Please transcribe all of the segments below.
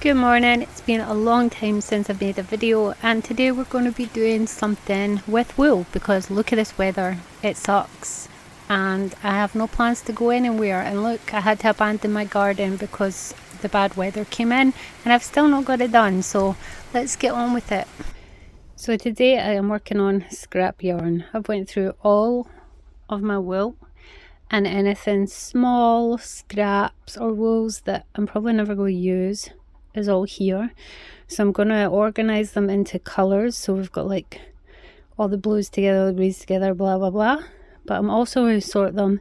Good morning, it's been a long time since I've made a video, and today we're going to be doing something with wool because look at this weather, it sucks and I have no plans to go anywhere. And look, I had to abandon my garden because the bad weather came in and I've still not got it done, so let's get on with it. So today I am working on scrap yarn. I've went through all of my wool and anything small, scraps or wools that I'm probably never going to use is all here. So I'm going to organize them into colors. So we've got like all the blues together, the greens together, blah blah blah. But I'm also going to sort them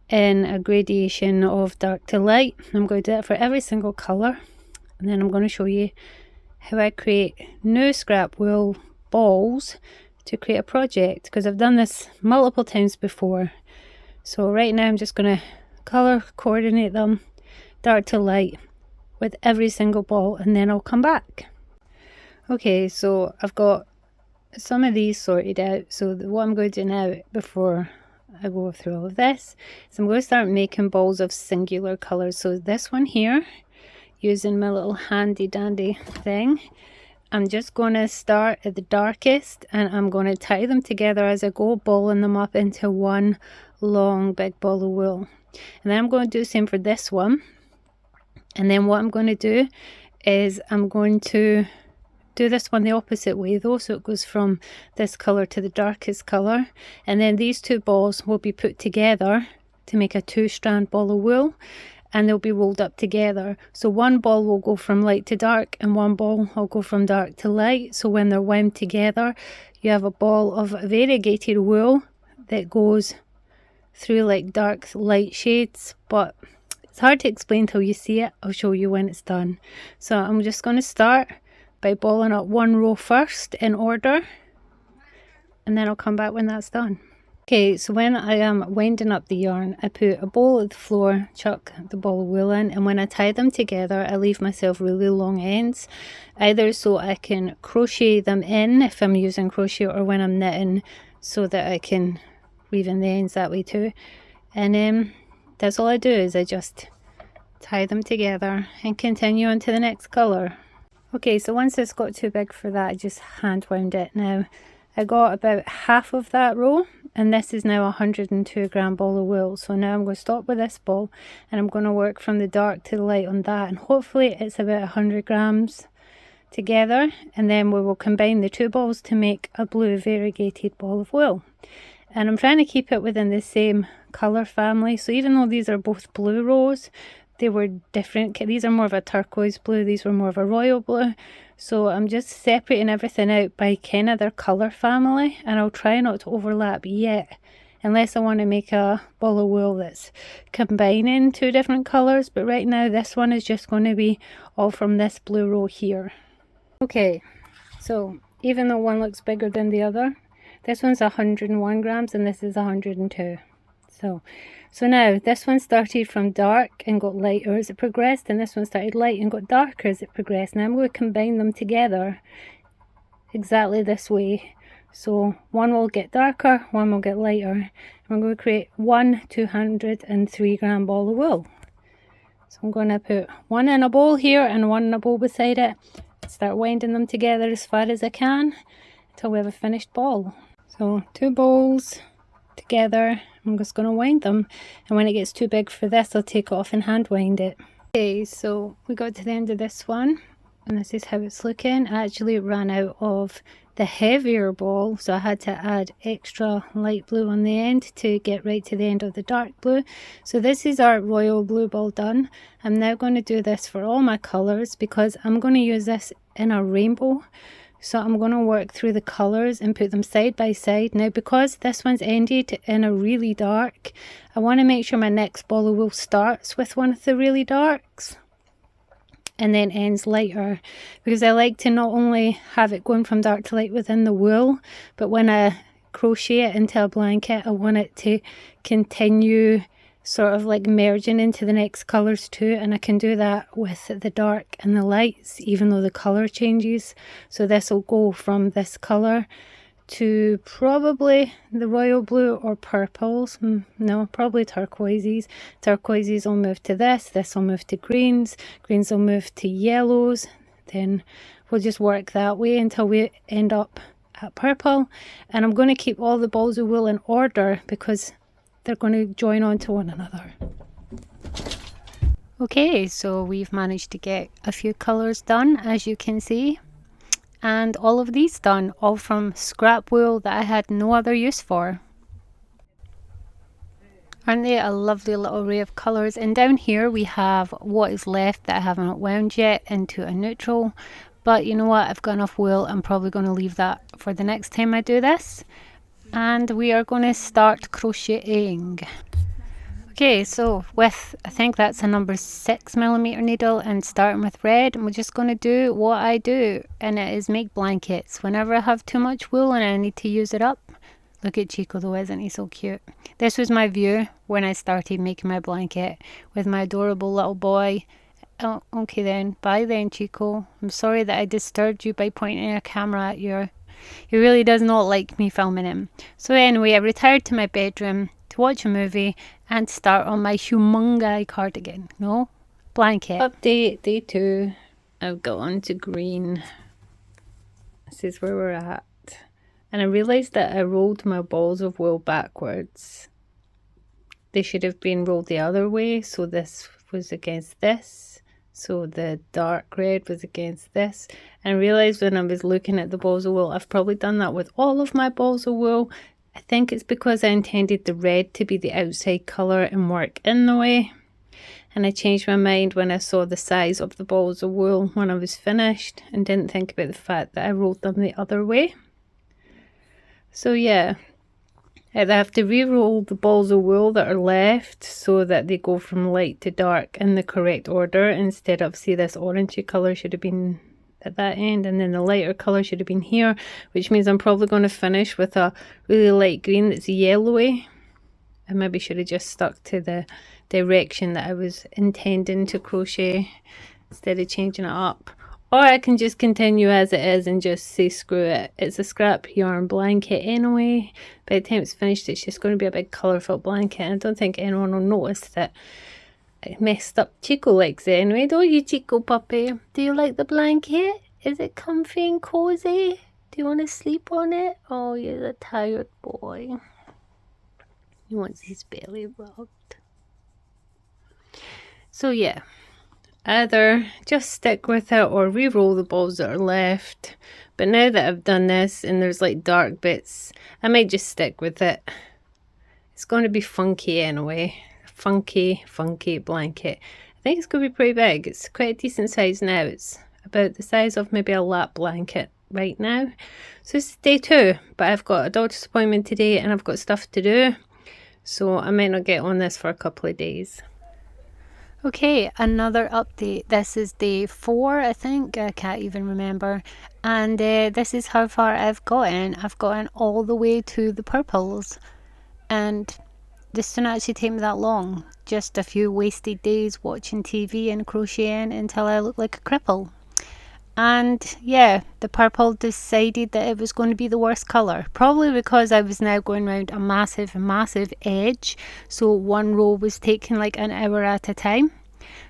in a gradation of dark to light. I'm going to do that for every single color, and then I'm going to show you how I create new scrap wool balls to create a project, because I've done this multiple times before. So right now I'm just going to color coordinate them dark to light with every single ball, and then I'll come back. Okay, so I've got some of these sorted out. So what I'm going to do now before I go through all of this is I'm going to start making balls of singular colors. So this one here, using my little handy dandy thing, I'm just going to start at the darkest and I'm going to tie them together as I go, balling them up into one long big ball of wool. And then I'm going to do the same for this one. And then what I'm going to do is I'm going to do this one the opposite way though, so it goes from this colour to the darkest colour, and then these two balls will be put together to make a 2-strand ball of wool, and they'll be rolled up together. So one ball will go from light to dark and one ball will go from dark to light. So when they're wound together, you have a ball of variegated wool that goes through like dark light shades, but it's hard to explain till you see it. I'll show you when it's done. So I'm just going to start by balling up one row first in order, and then I'll come back when that's done. Okay, so when I am winding up the yarn, I put a bowl at the floor, chuck the ball of wool in, and when I tie them together, I leave myself really long ends, either so I can crochet them in if I'm using crochet, or when I'm knitting so that I can weave in the ends that way too. And that's all I do, is I just tie them together and continue on to the next colour. Okay, so once it's got too big for that, I just hand wound it. Now I got about half of that row, and this is now a 102 gram ball of wool. So now I'm going to stop with this ball and I'm going to work from the dark to the light on that, and hopefully it's about 100 grams together, and then we will combine the two balls to make a blue variegated ball of wool. And I'm trying to keep it within the same colour family. So even though these are both blue rows, they were different. These are more of a turquoise blue, these were more of a royal blue. So I'm just separating everything out by kind of their colour family, and I'll try not to overlap yet, unless I want to make a ball of wool that's combining two different colours. But right now this one is just going to be all from this blue row here. Okay, so even though one looks bigger than the other, this one's 101 grams and this is 102. So now this one started from dark and got lighter as it progressed, and this one started light and got darker as it progressed. Now I'm going to combine them together exactly this way. So one will get darker, one will get lighter, and we're going to create one 203 gram ball of wool. So I'm going to put one in a bowl here and one in a bowl beside it, start winding them together as far as I can until we have a finished ball. So two bowls together, I'm just going to wind them, and when it gets too big for this I'll take it off and hand wind it. Okay, so we got to the end of this one and this is how it's looking. I actually ran out of the heavier ball, so I had to add extra light blue on the end to get right to the end of the dark blue. So this is our royal blue ball done. I'm now going to do this for all my colours because I'm going to use this in a rainbow. So I'm going to work through the colours and put them side by side. Now because this one's ended in a really dark, I want to make sure my next ball of wool starts with one of the really darks and then ends lighter, because I like to not only have it going from dark to light within the wool, but when I crochet it into a blanket I want it to continue sort of like merging into the next colours too, and I can do that with the dark and the lights even though the colour changes. So this will go from this colour to probably the royal blue or purples. No, probably turquoises. Turquoises will move to this will move to greens, greens will move to yellows, then we'll just work that way until we end up at purple. And I'm going to keep all the balls of wool in order because they're going to join on to one another. Okay, so we've managed to get a few colours done, as you can see. And all of these done, all from scrap wool that I had no other use for. Aren't they a lovely little array of colours? And down here we have what is left that I haven't wound yet into a neutral. But you know what, I've got enough wool, I'm probably going to leave that for the next time I do this. And we are going to start crocheting. Okay, so with, I think that's a number 6mm needle, and starting with red, and we're just going to do what I do, and it is make blankets. Whenever I have too much wool and I need to use it up. Look at Chico though, isn't he so cute? This was my view when I started making my blanket with my adorable little boy. Oh, okay then, bye then Chico. I'm sorry that I disturbed you by pointing a camera at you. He really does not like me filming him. So anyway, I retired to my bedroom to watch a movie and start on my humongi cardigan. No, blanket. Update day 2. I've got on to green. This is where we're at. And I realised that I rolled my balls of wool backwards. They should have been rolled the other way, so this was against this. So the dark red was against this. And I realised when I was looking at the balls of wool, I've probably done that with all of my balls of wool. I think it's because I intended the red to be the outside colour and work in the way. And I changed my mind when I saw the size of the balls of wool when I was finished and didn't think about the fact that I rolled them the other way. So yeah, I have to re-roll the balls of wool that are left so that they go from light to dark in the correct order, instead of, see, this orangey colour should have been at that end, and then the lighter colour should have been here, which means I'm probably going to finish with a really light green that's yellowy. I maybe should have just stuck to the direction that I was intending to crochet instead of changing it up. Or I can just continue as it is and just say screw it. It's a scrap yarn blanket anyway. By the time it's finished, it's just going to be a big colourful blanket. And I don't think anyone will notice that I messed up Chico legs anyway. Don't you, Chico puppy? Do you like the blanket? Is it comfy and cozy? Do you want to sleep on it? Oh, you're a tired boy. He wants his belly rubbed. So yeah, either just stick with it or re-roll the balls that are left. But now that I've done this and there's like dark bits, I might just stick with it. It's going to be funky anyway. Funky blanket. I think it's going to be pretty big. It's quite a decent size now. It's about the size of maybe a lap blanket right now. So this is day 2, but I've got a doctor's appointment today and I've got stuff to do. So I might not get on this for a couple of days. Okay, another update. This is day 4, I think. I can't even remember. And this is how far I've gotten. I've gotten all the way to the purples. And this didn't actually take me that long. Just a few wasted days watching TV and crocheting until I looked like a cripple. And yeah, the purple decided that it was going to be the worst colour. Probably because I was now going around a massive edge. So one row was taking like an hour at a time.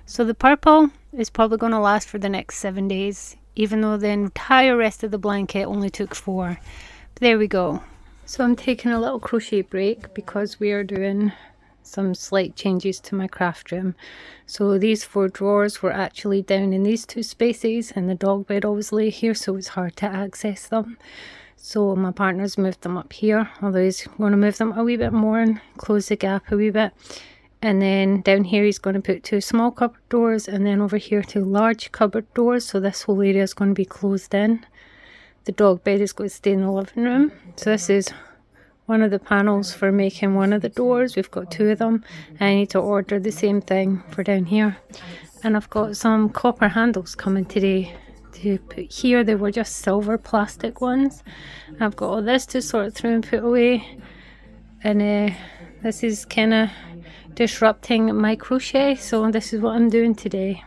So the purple is probably going to last for the next 7 days. Even though the entire rest of the blanket only took 4. But there we go. So I'm taking a little crochet break because we are doing some slight changes to my craft room. So these 4 drawers were actually down in these 2 spaces, and the dog bed always lay here, so it's hard to access them. So my partner's moved them up here, although he's going to move them a wee bit more and close the gap a wee bit. And then down here he's going to put 2 small cupboard doors, and then over here 2 large cupboard doors, so this whole area is going to be closed in. The dog bed is going to stay in the living room. So this is one of the panels for making one of the doors. We've got 2 of them. I need to order the same thing for down here. And I've got some copper handles coming today to put here. They were just silver plastic ones. I've got all this to sort through and put away. And this is kind of disrupting my crochet, so this is what I'm doing today.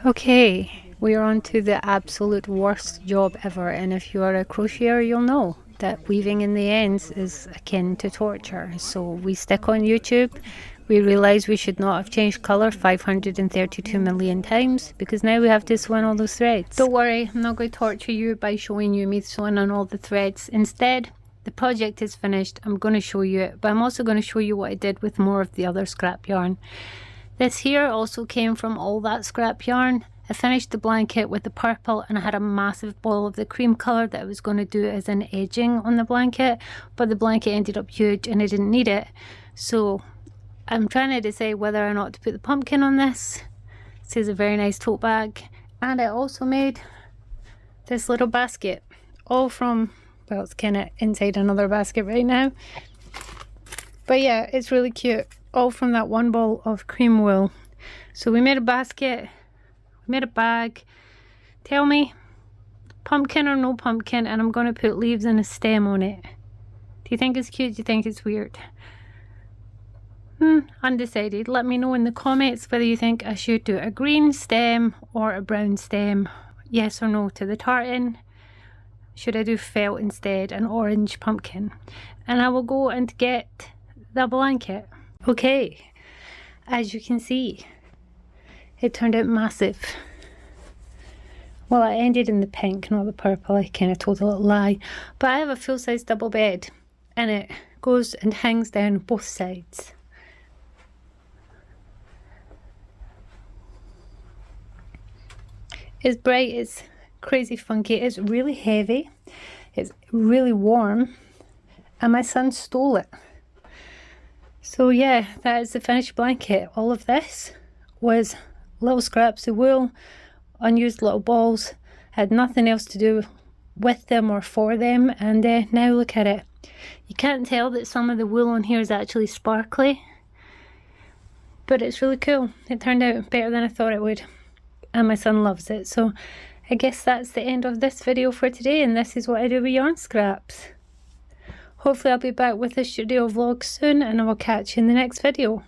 Okay, we are on to the absolute worst job ever, and if you are a crocheter, you'll know that weaving in the ends is akin to torture. So we stick on YouTube. We realise we should not have changed colour 532 million times because now we have to sew in all those threads. Don't worry, I'm not going to torture you by showing you me sewing on all the threads. Instead, the project is finished. I'm going to show you it, but I'm also going to show you what I did with more of the other scrap yarn. This here also came from all that scrap yarn. I finished the blanket with the purple and I had a massive ball of the cream colour that I was going to do as an edging on the blanket, but the blanket ended up huge and I didn't need it. So I'm trying to decide whether or not to put the pumpkin on this. This is a very nice tote bag. And I also made this little basket, all from, well, it's kind of inside another basket right now. But yeah, it's really cute. All from that one ball of cream wool. So we made a basket, we made a bag. Tell me, pumpkin or no pumpkin, and I'm going to put leaves and a stem on it. Do you think it's cute? Do you think it's weird? Undecided. Let me know in the comments whether you think I should do a green stem or a brown stem. Yes or no to the tartan. Should I do felt instead, an orange pumpkin? And I will go and get the blanket. Okay, as you can see, it turned out massive. Well, I ended in the pink, not the purple. I kind of told a little lie. But I have a full-size double bed and it goes and hangs down both sides. It's bright, it's crazy funky, it's really heavy, it's really warm, and my son stole it. So yeah, that is the finished blanket. All of this was little scraps of wool, unused little balls, had nothing else to do with them or for them, and now look at it. You can't tell that some of the wool on here is actually sparkly, but it's really cool. It turned out better than I thought it would, and my son loves it. So I guess that's the end of this video for today, and this is what I do with yarn scraps. Hopefully I'll be back with a studio vlog soon, and I will catch you in the next video.